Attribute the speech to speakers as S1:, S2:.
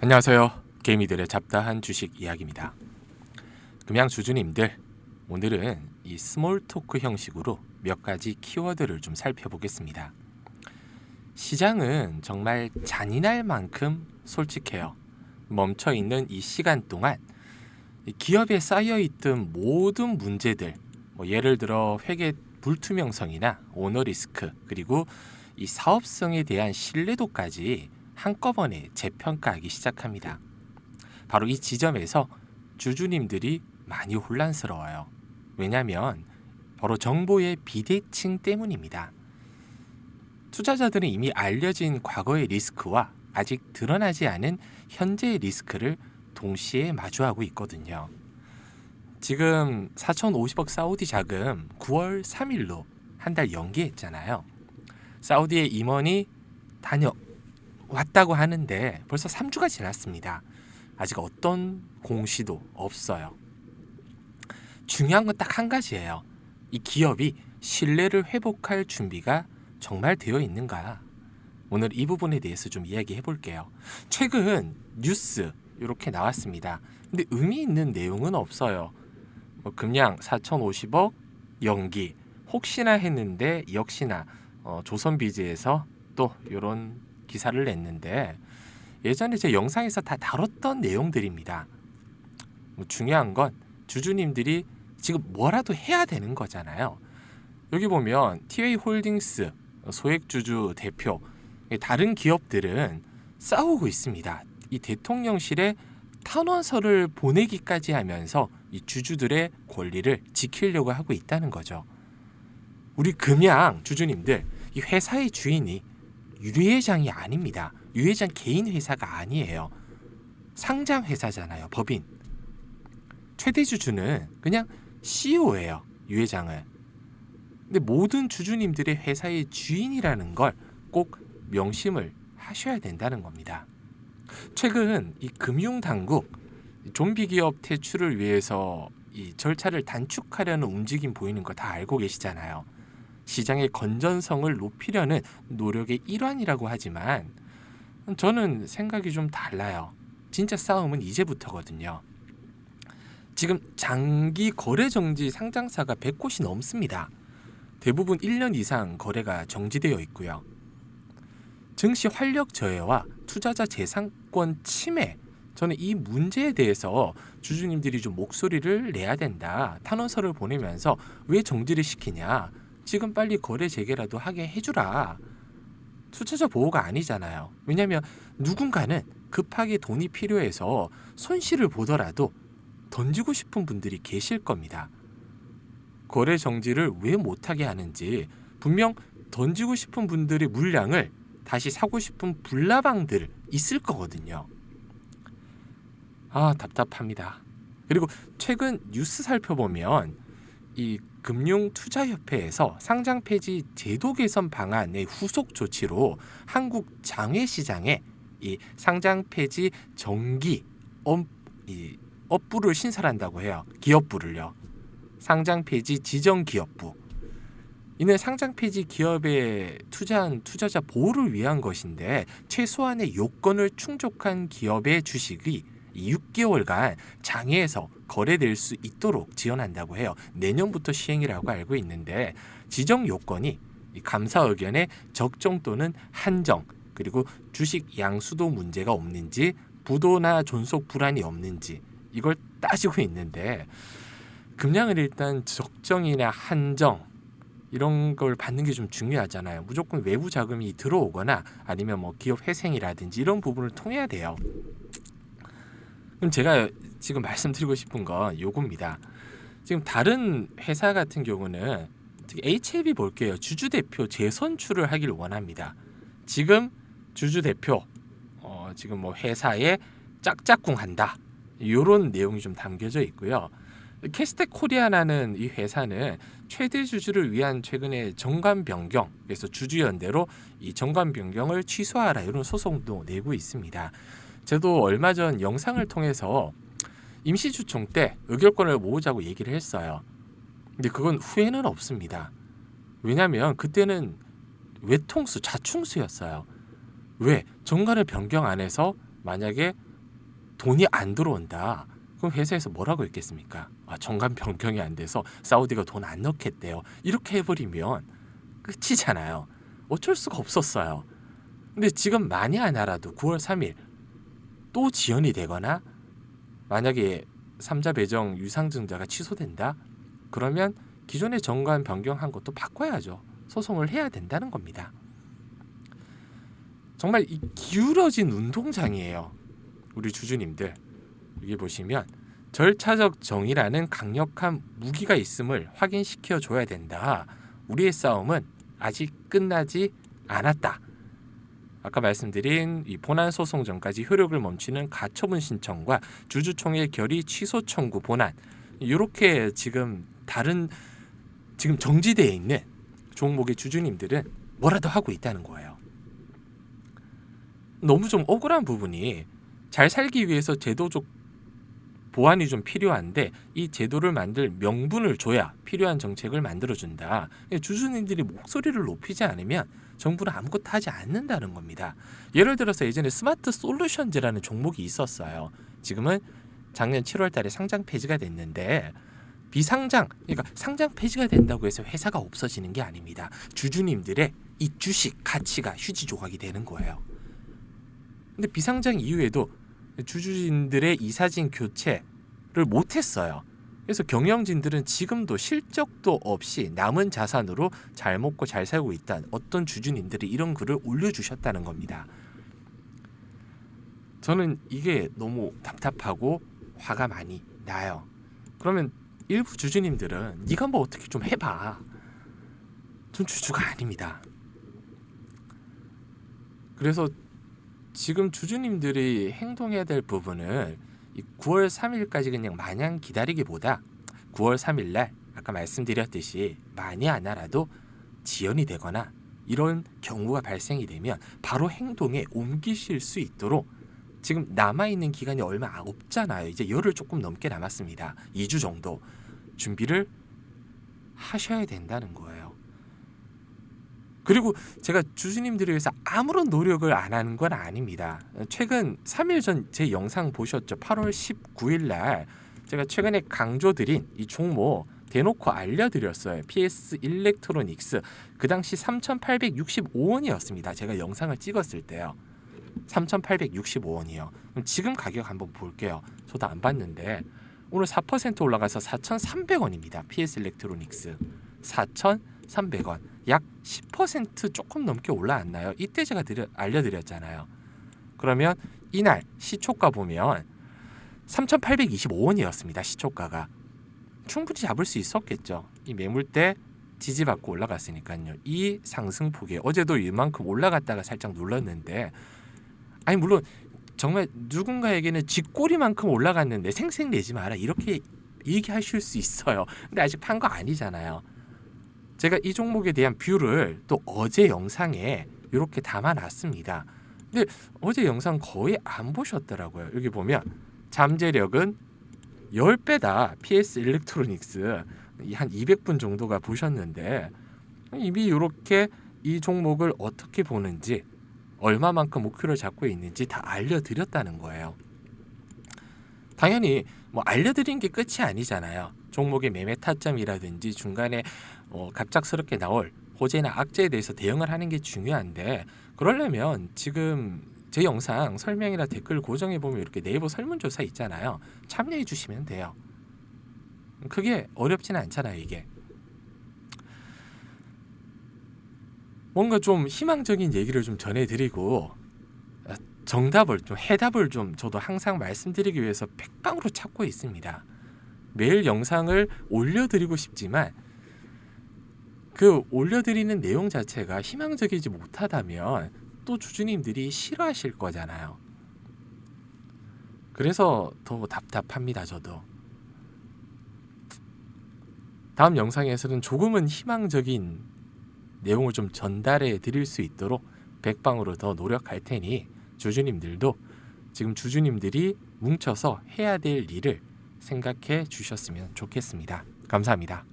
S1: 안녕하세요. 개미들의 잡다한 주식 이야기입니다. 금양 주주님들, 오늘은 이 스몰 토크 형식으로 몇 가지 키워드를 좀 살펴보겠습니다. 시장은 정말 잔인할 만큼 솔직해요. 멈춰있는 이 시간 동안 기업에 쌓여있던 모든 문제들, 예를 들어 회계 불투명성이나 오너 리스크, 그리고 이 사업성에 대한 신뢰도까지 한꺼번에 재평가하기 시작합니다. 바로 이 지점에서 주주님들이 많이 혼란스러워요. 왜냐하면 바로 정보의 비대칭 때문입니다. 투자자들은 이미 알려진 과거의 리스크와 아직 드러나지 않은 현재의 리스크를 동시에 마주하고 있거든요. 지금 4,050억 사우디 자금 9월 3일로 한 달 연기했잖아요. 사우디의 임원이 다녀왔다고 하는데 벌써 3주가 지났습니다. 아직 어떤 공시도 없어요. 중요한 건 딱 한 가지예요. 이 기업이 신뢰를 회복할 준비가 정말 되어 있는가? 오늘 이 부분에 대해서 좀 이야기해 볼게요. 최근 뉴스 이렇게 나왔습니다. 근데 의미 있는 내용은 없어요. 금양 4,050억 연기 혹시나 했는데 역시나 조선비즈에서 또 이런 기사를 냈는데 예전에 제 영상에서 다 다뤘던 내용들입니다. 중요한 건 주주님들이 지금 뭐라도 해야 되는 거잖아요. 여기 보면 TA홀딩스 소액주주 대표, 다른 기업들은 싸우고 있습니다. 이 대통령실에 탄원서를 보내기까지 하면서 이 주주들의 권리를 지키려고 하고 있다는 거죠. 우리 금양 주주님들, 이 회사의 주인이 유 회장이 아닙니다. 유 회장 개인 회사가 아니에요. 상장 회사잖아요. 법인. 최대 주주는 그냥 CEO예요. 유 회장은. 근데 모든 주주님들의 회사의 주인이라는 걸 꼭 명심을 하셔야 된다는 겁니다. 최근 이 금융당국 좀비 기업 퇴출을 위해서 이 절차를 단축하려는 움직임 보이는 거 다 알고 계시잖아요. 시장의 건전성을 높이려는 노력의 일환이라고 하지만 저는 생각이 좀 달라요. 진짜 싸움은 이제부터거든요. 지금 장기 거래 정지 상장사가 100곳이 넘습니다. 대부분 1년 이상 거래가 정지되어 있고요. 증시 활력 저해와 투자자 재산권 침해, 저는 이 문제에 대해서 주주님들이 좀 목소리를 내야 된다. 탄원서를 보내면서 왜 정지를 시키냐. 지금 빨리 거래 재개라도 하게 해주라. 투자자 보호가 아니잖아요. 왜냐하면 누군가는 급하게 돈이 필요해서 손실을 보더라도 던지고 싶은 분들이 계실 겁니다. 거래 정지를 왜 못하게 하는지 분명 던지고 싶은 분들의 물량을 다시 사고 싶은 불나방들 있을 거거든요. 답답합니다. 그리고 최근 뉴스 살펴보면 이 금융투자협회에서 상장 폐지 제도 개선 방안의 후속 조치로 한국 장외시장에 이 상장 폐지 정기 업부를 신설한다고 해요. 기업부를요. 상장 폐지 지정 기업부. 이는 상장 폐지 기업에 투자한 투자자 보호를 위한 것인데 최소한의 요건을 충족한 기업의 주식이 6개월간 장외에서 거래될 수 있도록 지원한다고 해요. 내년부터 시행이라고 알고 있는데 지정 요건이 감사 의견의 적정 또는 한정, 그리고 주식 양수도 문제가 없는지, 부도나 존속 불안이 없는지 이걸 따지고 있는데 금양은 일단 적정이나 한정 이런 걸 받는 게 좀 중요하잖아요. 무조건 외부 자금이 들어오거나 아니면 기업 회생이라든지 이런 부분을 통해야 돼요. 그럼 제가 지금 말씀드리고 싶은 건 요겁니다. 지금 다른 회사 같은 경우는 특히 HLB 볼게요. 주주대표 재선출을 하길 원합니다. 지금 주주대표 지금 회사에 짝짝꿍한다. 이런 내용이 좀 담겨져 있고요. 캐스텍 코리아라는 이 회사는 최대 주주를 위한 최근에 정관 변경, 그래서 주주연대로 이 정관 변경을 취소하라 이런 소송도 내고 있습니다. 저도 얼마 전 영상을 통해서 임시주총 때 의결권을 모으자고 얘기를 했어요. 근데 그건 후회는 없습니다. 왜냐하면 그때는 외통수, 자충수였어요. 왜? 정관을 변경 안 해서 만약에 돈이 안 들어온다. 그럼 회사에서 뭐라고 했겠습니까? 정관 변경이 안 돼서 사우디가 돈 안 넣겠대요. 이렇게 해버리면 끝이잖아요. 어쩔 수가 없었어요. 근데 지금 만에 하나라도 9월 3일 또 지연이 되거나 만약에 3자 배정 유상증자가 취소된다? 그러면 기존의 정관 변경한 것도 바꿔야죠. 소송을 해야 된다는 겁니다. 정말 이 기울어진 운동장이에요. 우리 주주님들. 여기 보시면 절차적 정의라는 강력한 무기가 있음을 확인시켜 줘야 된다. 우리의 싸움은 아직 끝나지 않았다. 아까 말씀드린 이 본안 소송 전까지 효력을 멈추는 가처분 신청과 주주총회 결의 취소 청구 본안, 이렇게 지금 지금 정지되어 있는 종목의 주주님들은 뭐라도 하고 있다는 거예요. 너무 좀 억울한 부분이, 잘 살기 위해서 제도적 보완이 좀 필요한데 이 제도를 만들 명분을 줘야 필요한 정책을 만들어준다. 주주님들이 목소리를 높이지 않으면 정부는 아무것도 하지 않는다는 겁니다. 예를 들어서 예전에 스마트 솔루션즈라는 종목이 있었어요. 지금은 작년 7월 달에 상장 폐지가 됐는데, 비상장, 그러니까 상장 폐지가 된다고 해서 회사가 없어지는 게 아닙니다. 주주님들의 이 주식 가치가 휴지 조각이 되는 거예요. 근데 비상장 이후에도 주주진들의 이사진 교체를 못했어요. 그래서 경영진들은 지금도 실적도 없이 남은 자산으로 잘 먹고 잘 살고 있다는 어떤 주주님들이 이런 글을 올려주셨다는 겁니다. 저는 이게 너무 답답하고 화가 많이 나요. 그러면 일부 주주님들은 네가 뭐 어떻게 좀 해봐. 전 주주가 아닙니다. 그래서 지금 주주님들이 행동해야 될 부분은 9월 3일까지 그냥 마냥 기다리기보다 9월 3일 날 아까 말씀드렸듯이 만에 하나라도 지연이 되거나 이런 경우가 발생이 되면 바로 행동에 옮기실 수 있도록, 지금 남아있는 기간이 얼마 없잖아요. 이제 열흘 조금 넘게 남았습니다. 2주 정도 준비를 하셔야 된다는 거예요. 그리고 제가 주주님들을 위해서 아무런 노력을 안 하는 건 아닙니다. 최근 3일 전 제 영상 보셨죠? 8월 19일 날 제가 최근에 강조드린 이 종목 대놓고 알려드렸어요. PS 일렉트로닉스. 그 당시 3,865원이었습니다. 제가 영상을 찍었을 때요. 3,865원이요. 그럼 지금 가격 한번 볼게요. 저도 안 봤는데 오늘 4% 올라가서 4,300원입니다. PS 일렉트로닉스 4,300원. 약 10% 조금 넘게 올라왔나요? 이때 제가 알려드렸잖아요. 그러면 이날 시초가 보면 3,825원이었습니다. 시초가가. 충분히 잡을 수 있었겠죠. 이 매물대 지지받고 올라갔으니까요. 이 상승폭에 어제도 이만큼 올라갔다가 살짝 눌렀는데, 아니 물론 정말 누군가에게는 쥐꼬리만큼 올라갔는데 생색내지 마라 이렇게 얘기하실 수 있어요. 근데 아직 판 거 아니잖아요. 제가 이 종목에 대한 뷰를 또 어제 영상에 이렇게 담아놨습니다. 근데 어제 영상 거의 안 보셨더라고요. 여기 보면 잠재력은 10배다. PS 일렉트로닉스 한 200분 정도가 보셨는데 이미 이렇게 이 종목을 어떻게 보는지, 얼마만큼 목표를 잡고 있는지 다 알려드렸다는 거예요. 당연히 뭐 알려드린 게 끝이 아니잖아요. 종목의 매매 타점이라든지 중간에 갑작스럽게 나올 호재나 악재에 대해서 대응을 하는 게 중요한데, 그러려면 지금 제 영상 설명이나 댓글 고정해 보면 이렇게 네이버 설문조사 있잖아요. 참여해 주시면 돼요. 그게 어렵지는 않잖아요. 이게 뭔가 좀 희망적인 얘기를 좀 전해드리고 정답을 좀 해답을 좀 저도 항상 말씀드리기 위해서 백방으로 찾고 있습니다. 매일 영상을 올려드리고 싶지만 그 올려드리는 내용 자체가 희망적이지 못하다면 또 주주님들이 싫어하실 거잖아요. 그래서 더 답답합니다. 저도. 다음 영상에서는 조금은 희망적인 내용을 좀 전달해 드릴 수 있도록 백방으로 더 노력할 테니 주주님들도 지금 주주님들이 뭉쳐서 해야 될 일을 생각해 주셨으면 좋겠습니다. 감사합니다.